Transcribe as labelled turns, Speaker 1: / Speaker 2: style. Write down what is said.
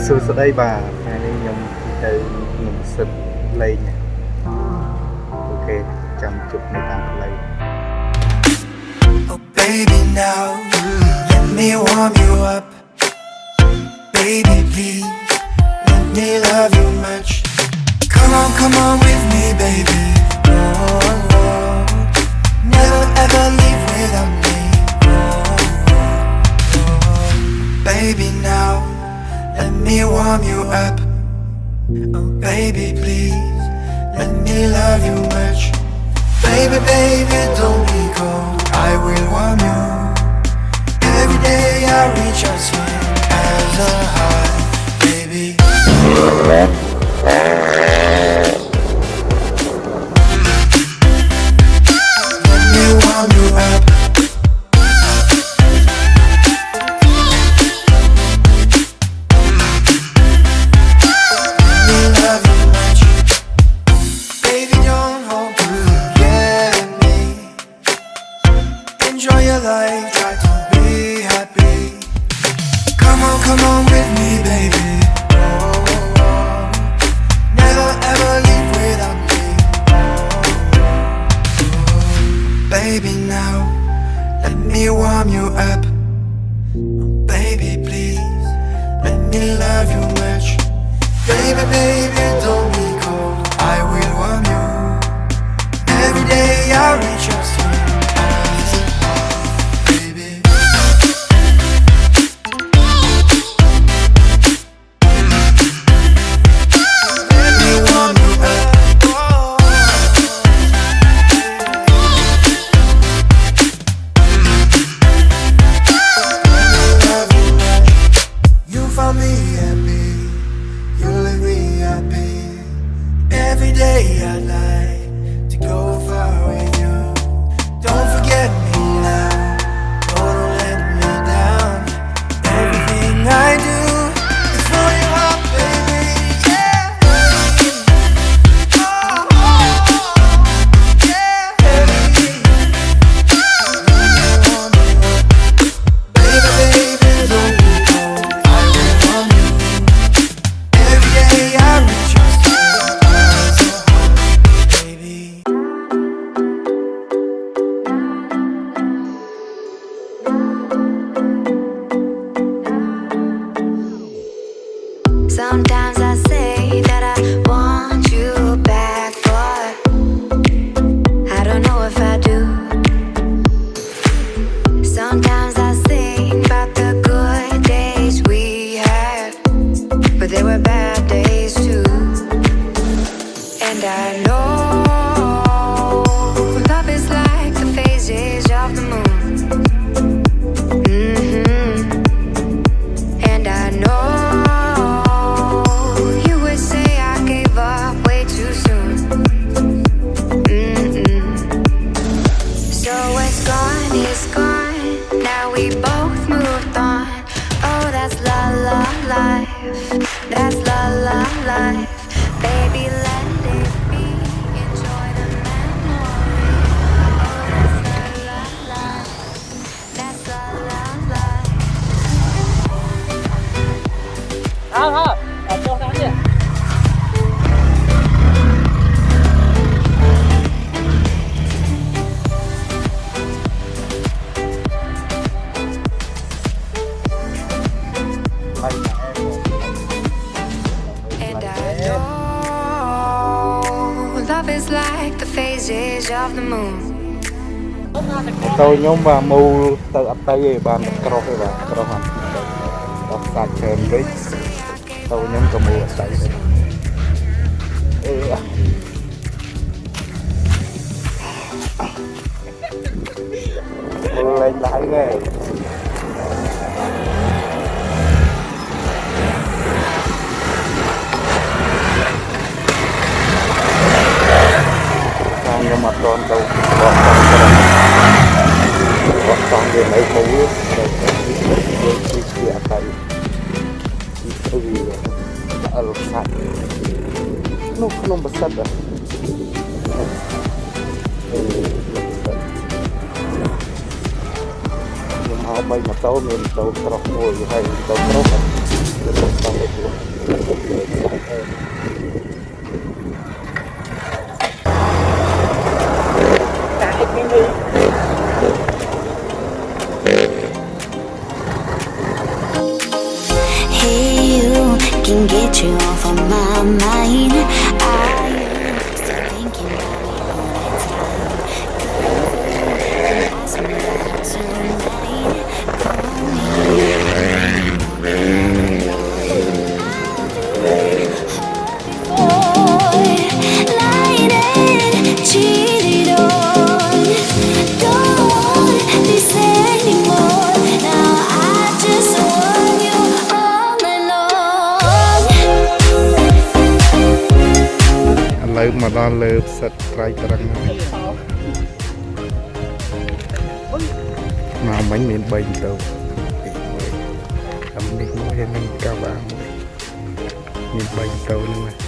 Speaker 1: Sưu sơ đây bà hai này nhung cái nhung sứt lên nha. Ok chăm chụp này tạm lấy.
Speaker 2: Oh baby now let me warm you up. Baby please let me love you much. Come on with me baby. Oh, oh. Never ever leave without me. Oh, oh, oh. Baby now let me warm you up. Oh baby please let me love you much. Baby baby don't be cold, I will warm you. Every day I reach out here as a high, baby. Let me warm you up. Enjoy your life, try to be happy. Come on with me, baby. Oh, oh, oh. Never ever leave without me. Oh, oh, oh. Baby, now let me warm you up. Oh, baby, please let me love you much. Baby, baby, don't be cold, I will warm you. Every day I reach out to you. Every day I'd like to go far with you. Don't forget me now, don't let me down. Everything I do is for your heart, baby. Yeah, oh, oh, yeah, baby. Baby, baby, don't be cold, I will warm you. Every day I reach your
Speaker 3: Sometimes I say that I want you back, but I don't know if I do. Sometimes I think about the good days we had, but there were bad days too. And I know love is like the phases of the moon. And I know that's la la life, baby, let it be, enjoy the memory. Oh, that's la la life, that's la la life.
Speaker 4: Cho ra đi.
Speaker 3: And I know love is like the phases of the moon.
Speaker 1: Tôi nhóm và mù tự ấp tay về bàn cro hay bà cro hẳn đọc sạch kèm với tôi nhóm có mù ở sạch mù lên lái ghê nhưng mà con đâu con về mấy mũ rồi đi tay itu al-fat no besar dah nhưng họ bay mà tàu mình tàu trọc ngồi hay tàu trọc
Speaker 3: Hey, you can get you off of my mind. Are you still thinking about me all that time? Ask me out tonight. Call me. Lied and cheated on. Don't want this anymore. Now I just want you all night long.
Speaker 1: ឥឡូវមកដល់លើផ្សិតត្រៃត្រឹងហើយមកមិញមាន3ទៅតាមនេះមួយហើយនឹងកាវ៉ាមួយមាន3ទៅហ្នឹងណា